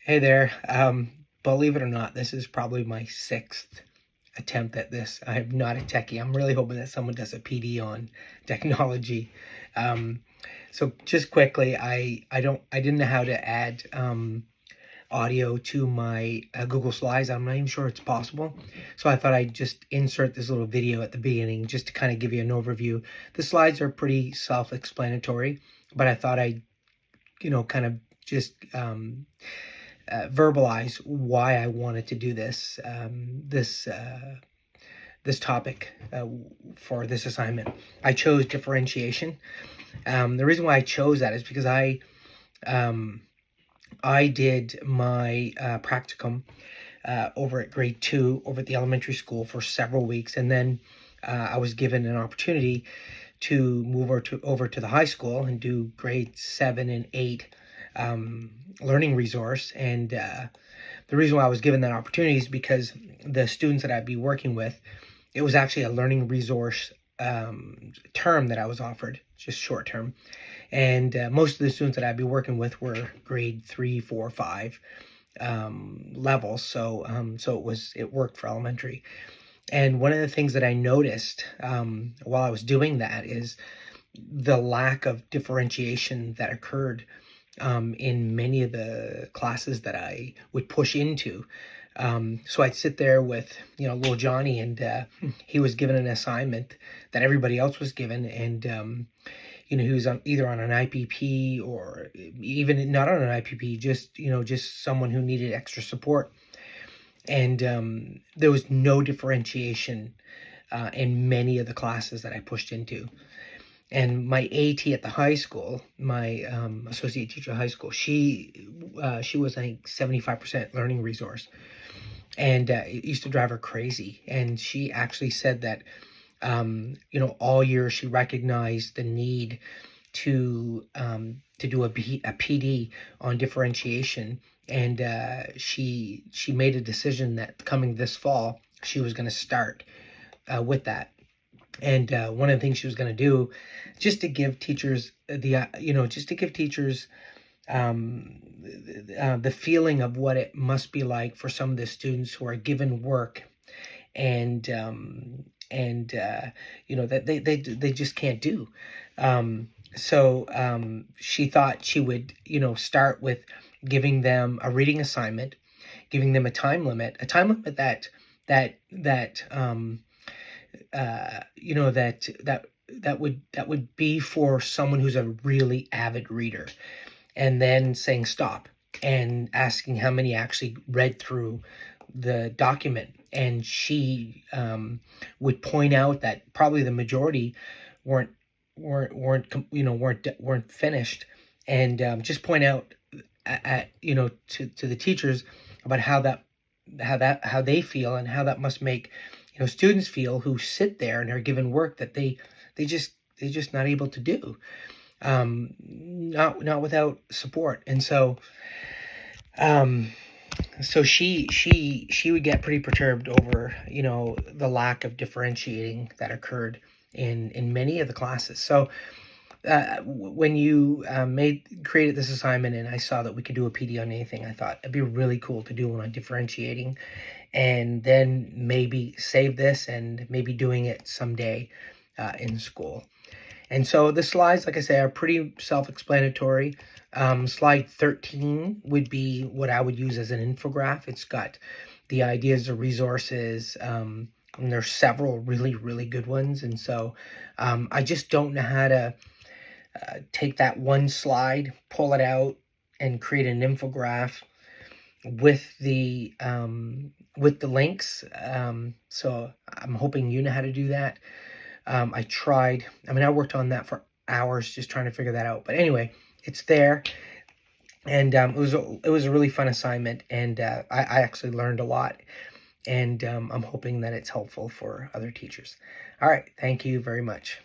Hey there. Believe it or not, this is probably my sixth attempt at this. I'm not a techie. I'm really hoping that someone does a PD on technology. Um, so just quickly, I didn't know how to add audio to my Google Slides. I'm not even sure it's possible. So I thought I'd just insert this little video at the beginning just to kind of give you an overview. The slides are pretty self-explanatory, but I thought I'd, kind of just verbalize why I wanted to do this topic for this assignment. I chose differentiation. The reason why I chose that is because I did my practicum over at grade 2 over at the elementary school for several weeks, and then I was given an opportunity to move over to the high school and do grade 7 and 8 learning resource. And the reason why I was given that opportunity is because the students that I'd be working with, it was actually a learning resource term that I was offered, just short term. And most of the students that I'd be working with were grade 3, 4, 5 levels. So it worked for elementary. And one of the things that I noticed while I was doing that is the lack of differentiation that occurred in many of the classes that I would push into. So I'd sit there with, little Johnny, and he was given an assignment that everybody else was given. And, he was either on an IPP or even not on an IPP, just someone who needed extra support. And there was no differentiation in many of the classes that I pushed into. And my AT at the high school, my associate teacher at high school, she was, I think, 75% learning resource. And it used to drive her crazy. And she actually said that, all year she recognized the need to do a PD on differentiation. And she made a decision that coming this fall, she was going to start with that. And one of the things she was going to do, just to give teachers the feeling of what it must be like for some of the students who are given work, and that they just can't do. So she thought she would, start with giving them a reading assignment, giving them a time limit that would be for someone who's a really avid reader, and then saying stop and asking how many actually read through the document. And she would point out that probably the majority weren't finished, and just point out to the teachers about how they feel, and how that must make students feel who sit there and are given work that they just not able to do, not without support. And so she would get pretty perturbed over the lack of differentiating that occurred in many of the classes. So when you created this assignment, and I saw that we could do a PD on anything, I thought it'd be really cool to do one on differentiating, and then maybe save this and maybe doing it someday in school. And so the slides, like I say, are pretty self-explanatory. Slide 13 would be what I would use as an infographic. It's got the ideas, the resources, and there's several really, really good ones. And so I just don't know how to take that one slide, pull it out, and create an infographic with the links. So I'm hoping you know how to do that. I worked on that for hours just trying to figure that out. But anyway, it's there. And it was a really fun assignment, and I actually learned a lot. And I'm hoping that it's helpful for other teachers. All right. Thank you very much.